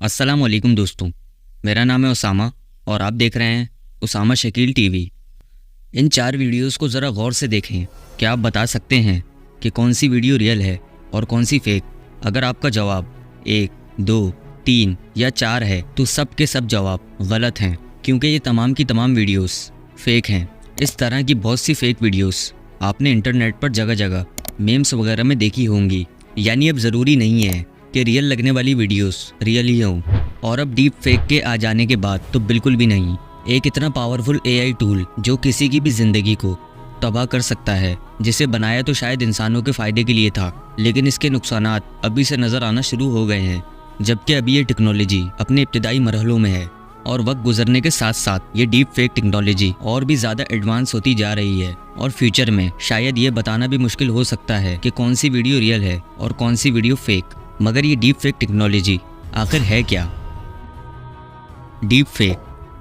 अस्सलाम वालेकुम दोस्तों, मेरा नाम है उसामा और आप देख रहे हैं उसामा शकील टीवी। इन 4 वीडियोस को ज़रा गौर से देखें। क्या आप बता सकते हैं कि कौन सी वीडियो रियल है और कौन सी फेक? अगर आपका जवाब 1, 2, 3 या 4 है तो सब के सब जवाब गलत हैं, क्योंकि ये तमाम की तमाम वीडियोस फेक हैं। इस तरह की बहुत सी फेक वीडियोस आपने इंटरनेट पर जगह जगह मेम्स वगैरह में देखी होंगी। यानी अब ज़रूरी नहीं है कि रियल लगने वाली वीडियोस रियल ही हों, और अब डीप फेक के आ जाने के बाद तो बिल्कुल भी नहीं। एक इतना पावरफुल एआई टूल जो किसी की भी ज़िंदगी को तबाह कर सकता है, जिसे बनाया तो शायद इंसानों के फ़ायदे के लिए था, लेकिन इसके नुकसानात अभी से नज़र आना शुरू हो गए हैं। जबकि अभी ये टेक्नोलॉजी अपने इब्तिदाई मरहलों में है और वक्त गुजरने के साथ साथ ये डीप फेक टेक्नोलॉजी और भी ज़्यादा एडवांस होती जा रही है, और फ्यूचर में शायद ये बताना भी मुश्किल हो सकता है कि कौन सी वीडियो रियल है और कौन सी वीडियो फेक। मगर ये डीप फेक टेक्नोलॉजी आखिर है क्या? डीप फेक,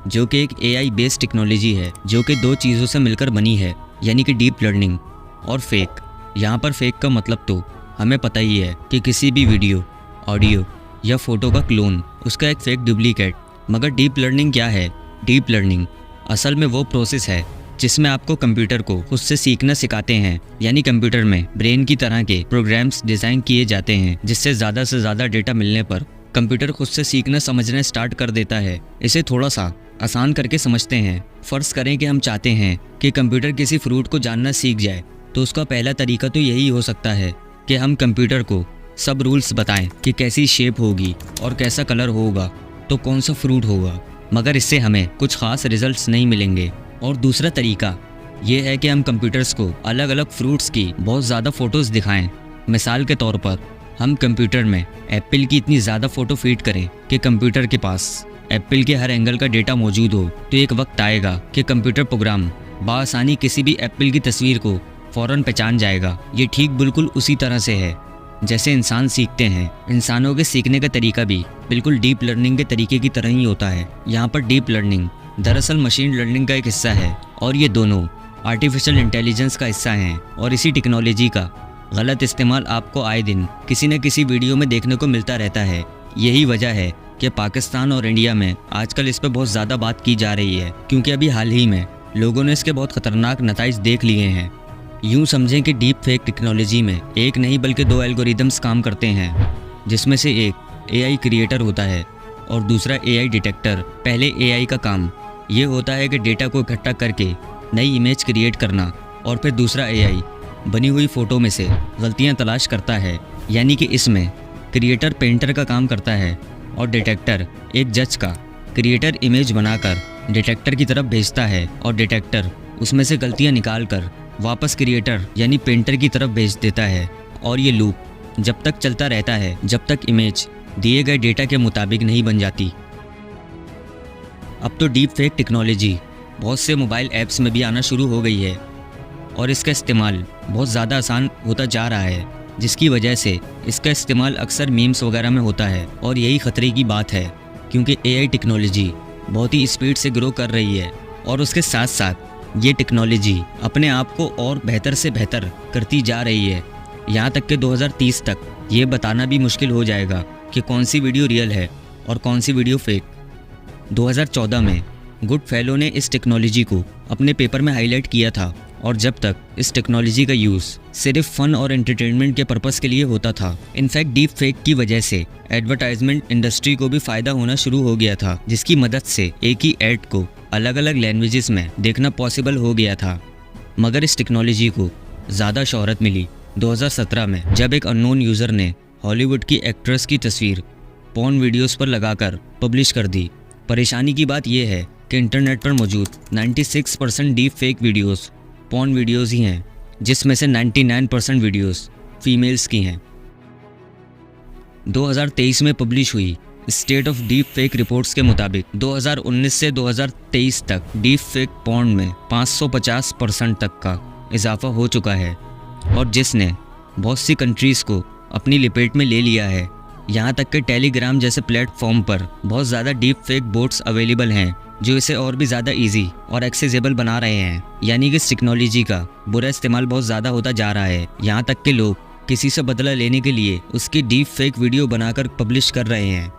जो कि एक एआई बेस्ड टेक्नोलॉजी है जो कि 2 चीज़ों से मिलकर बनी है, यानी कि डीप लर्निंग और फेक। यहाँ पर फेक का मतलब तो हमें पता ही है कि किसी भी वीडियो, ऑडियो या फोटो का क्लोन, उसका एक फेक डुप्लीकेट। मगर डीप लर्निंग क्या है? डीप लर्निंग असल में वो प्रोसेस है जिसमें आपको कंप्यूटर को खुद से सीखना सिखाते हैं। यानी कंप्यूटर में ब्रेन की तरह के प्रोग्राम्स डिज़ाइन किए जाते हैं, जिससे ज़्यादा से ज़्यादा डेटा मिलने पर कंप्यूटर खुद से सीखना समझना स्टार्ट कर देता है। इसे थोड़ा सा आसान करके समझते हैं। फ़र्ज़ करें कि हम चाहते हैं कि कंप्यूटर किसी फ्रूट को जानना सीख जाए, तो उसका पहला तरीका तो यही हो सकता है कि हम कंप्यूटर को सब रूल्स बताएं कि कैसी शेप होगी और कैसा कलर होगा, तो कौन सा फ्रूट होगा। मगर इससे हमें कुछ ख़ास रिजल्ट्स नहीं मिलेंगे। और दूसरा तरीका ये है कि हम कंप्यूटर्स को अलग अलग फ्रूट्स की बहुत ज़्यादा फ़ोटोज़ दिखाएं। मिसाल के तौर पर हम कंप्यूटर में एप्पल की इतनी ज़्यादा फ़ोटो फीड करें कि कंप्यूटर के पास एप्पल के हर एंगल का डेटा मौजूद हो, तो एक वक्त आएगा कि कंप्यूटर प्रोग्राम बआसानी किसी भी एप्पल की तस्वीर को फ़ौरन पहचान जाएगा। ये ठीक बिल्कुल उसी तरह से है जैसे इंसान सीखते हैं। इंसानों के सीखने का तरीका भी बिल्कुल डीप लर्निंग के तरीके की तरह ही होता है। यहाँ पर डीप लर्निंग दरअसल मशीन लर्निंग का एक हिस्सा है, और ये दोनों आर्टिफिशियल इंटेलिजेंस का हिस्सा हैं। और इसी टेक्नोलॉजी का गलत इस्तेमाल आपको आए दिन किसी न किसी वीडियो में देखने को मिलता रहता है। यही वजह है कि पाकिस्तान और इंडिया में आजकल इस पर बहुत ज़्यादा बात की जा रही है, क्योंकि अभी हाल ही में लोगों ने इसके बहुत ख़तरनाक नताइज देख लिए हैं। यूँ समझें कि डीप फेक टेक्नोलॉजी में एक नहीं बल्कि 2 एल्गोरिदम्स काम करते हैं, जिसमें से एक एआई क्रिएटर होता है और दूसरा एआई डिटेक्टर। पहले एआई का काम ये होता है कि डेटा को इकट्ठा करके नई इमेज क्रिएट करना, और फिर दूसरा एआई बनी हुई फ़ोटो में से गलतियां तलाश करता है। यानी कि इसमें क्रिएटर पेंटर का काम करता है और डिटेक्टर एक जज का। क्रिएटर इमेज बनाकर डिटेक्टर की तरफ भेजता है और डिटेक्टर उसमें से गलतियां निकाल कर वापस क्रिएटर यानी पेंटर की तरफ भेज देता है। और ये लूप जब तक चलता रहता है जब तक इमेज दिए गए डेटा के मुताबिक नहीं बन जाती। अब तो डीप फेक टेक्नोलॉजी बहुत से मोबाइल ऐप्स में भी आना शुरू हो गई है, और इसका इस्तेमाल बहुत ज़्यादा आसान होता जा रहा है, जिसकी वजह से इसका इस्तेमाल अक्सर मीम्स वगैरह में होता है। और यही ख़तरे की बात है, क्योंकि एआई टेक्नोलॉजी बहुत ही स्पीड से ग्रो कर रही है, और उसके साथ साथ ये टेक्नोलॉजी अपने आप को और बेहतर से बेहतर करती जा रही है। यहाँ तक कि 2030 तक ये बताना भी मुश्किल हो जाएगा कि कौन सी वीडियो रियल है और कौन सी वीडियो फेक। 2014 में गुड फेलो ने इस टेक्नोलॉजी को अपने पेपर में हाईलाइट किया था, और जब तक इस टेक्नोलॉजी का यूज़ सिर्फ फ़न और एंटरटेनमेंट के पर्पस के लिए होता था। इनफैक्ट डीप फेक की वजह से एडवर्टाइजमेंट इंडस्ट्री को भी फ़ायदा होना शुरू हो गया था, जिसकी मदद से एक ही ऐड को अलग अलग लैंग्वेजेस में देखना पॉसिबल हो गया था। मगर इस टेक्नोलॉजी को ज़्यादा शोहरत मिली 2017 में, जब एक अननोन यूज़र ने हॉलीवुड की एक्ट्रेस की तस्वीर पॉर्न वीडियोज़ पर लगाकर पब्लिश कर दी। परेशानी की बात यह है कि इंटरनेट पर मौजूद 96% deep fake videos porn videos ही हैं, जिसमें से 99% वीडियोस फीमेल्स की हैं। 2023 में पब्लिश हुई state of deep fake reports के मुताबिक 2019 से 2023 तक डीप फेक पॉर्न में 550% तक का इजाफा हो चुका है, और जिसने बहुत सी कंट्रीज़ को अपनी लपेट में ले लिया है। यहाँ तक कि टेलीग्राम जैसे प्लेटफॉर्म पर बहुत ज़्यादा डीप फेक बोट्स अवेलेबल हैं, जो इसे और भी ज़्यादा इजी और एक्सेसिबल बना रहे हैं। यानी कि इस टेक्नोलॉजी का बुरा इस्तेमाल बहुत ज़्यादा होता जा रहा है। यहाँ तक कि लोग किसी से बदला लेने के लिए उसकी डीप फेक वीडियो बनाकर पब्लिश कर रहे हैं।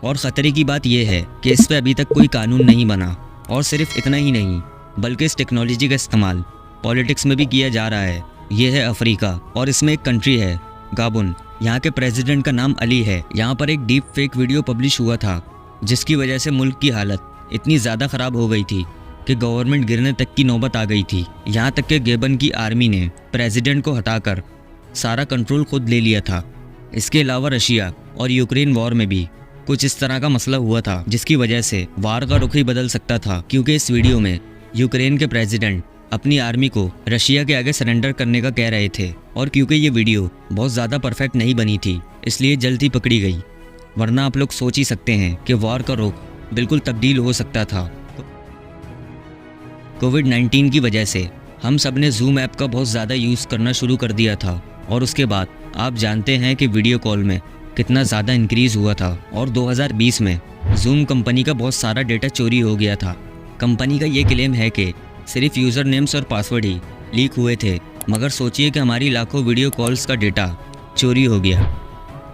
और ख़तरे की बात यह है कि इस पर अभी तक कोई कानून नहीं बना। और सिर्फ इतना ही नहीं, बल्कि इस टेक्नोलॉजी का इस्तेमाल पॉलिटिक्स में भी किया जा रहा है। ये है अफ्रीका और इसमें एक कंट्री है गाबुन। यहाँ के प्रेसिडेंट का नाम अली है। यहाँ पर एक डीप फेक वीडियो पब्लिश हुआ था जिसकी वजह से मुल्क की हालत इतनी ज़्यादा ख़राब हो गई थी कि गवर्नमेंट गिरने तक की नौबत आ गई थी। यहाँ तक कि गेबन की आर्मी ने प्रेसिडेंट को हटाकर सारा कंट्रोल खुद ले लिया था। इसके अलावा रशिया और यूक्रेन वॉर में भी कुछ इस तरह का मसला हुआ था जिसकी वजह से वार का रुख ही बदल सकता था, क्योंकि इस वीडियो में यूक्रेन के प्रेसिडेंट अपनी आर्मी को रशिया के आगे सरेंडर करने का कह रहे थे। और क्योंकि ये वीडियो बहुत ज़्यादा परफेक्ट नहीं बनी थी इसलिए जल्द ही पकड़ी गई, वरना आप लोग सोच ही सकते हैं कि वॉर का रुख बिल्कुल तब्दील हो सकता था। कोविड-19 की वजह से हम सब ने जूम ऐप का बहुत ज़्यादा यूज़ करना शुरू कर दिया था और उसके बाद आप जानते हैं कि वीडियो कॉल में कितना ज़्यादा इंक्रीज़ हुआ था। और 2020 में जूम कंपनी का बहुत सारा डेटा चोरी हो गया था। कंपनी का ये क्लेम है कि सिर्फ यूज़र नेम्स और पासवर्ड ही लीक हुए थे, मगर सोचिए कि हमारी लाखों वीडियो कॉल्स का डेटा चोरी हो गया।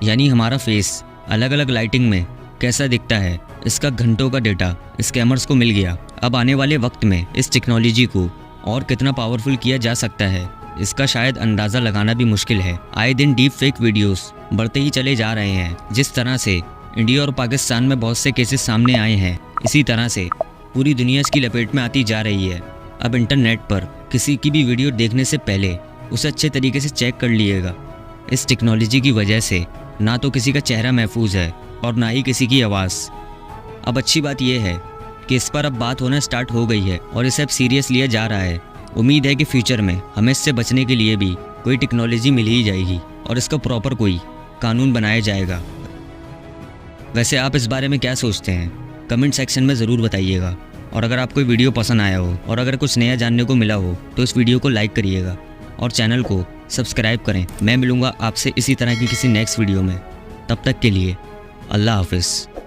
यानी हमारा फेस अलग अलग लाइटिंग में कैसा दिखता है, इसका घंटों का डेटा स्कैमर्स को मिल गया। अब आने वाले वक्त में इस टेक्नोलॉजी को और कितना पावरफुल किया जा सकता है इसका शायद अंदाज़ा लगाना भी मुश्किल है। आए दिन डीप फेक वीडियोस बढ़ते ही चले जा रहे हैं। जिस तरह से इंडिया और पाकिस्तान में बहुत से केसेस सामने आए हैं, इसी तरह से पूरी दुनिया इसकी लपेट में आती जा रही है। अब इंटरनेट पर किसी की भी वीडियो देखने से पहले उसे अच्छे तरीके से चेक कर लीजिएगा। इस टेक्नोलॉजी की वजह से ना तो किसी का चेहरा महफूज है और ना ही किसी की आवाज़। अब अच्छी बात यह है कि इस पर अब बात होना स्टार्ट हो गई है और इसे अब सीरियस लिया जा रहा है। उम्मीद है कि फ्यूचर में हमें इससे बचने के लिए भी कोई टेक्नोलॉजी मिल ही जाएगी और इसका प्रॉपर कोई कानून बनाया जाएगा। वैसे आप इस बारे में क्या सोचते हैं, कमेंट सेक्शन में ज़रूर बताइएगा। और अगर आपको वीडियो पसंद आया हो और अगर कुछ नया जानने को मिला हो तो इस वीडियो को लाइक करिएगा और चैनल को सब्सक्राइब करें। मैं मिलूँगा आपसे इसी तरह की किसी नेक्स्ट वीडियो में। तब तक के लिए अल्लाह हाफिज़।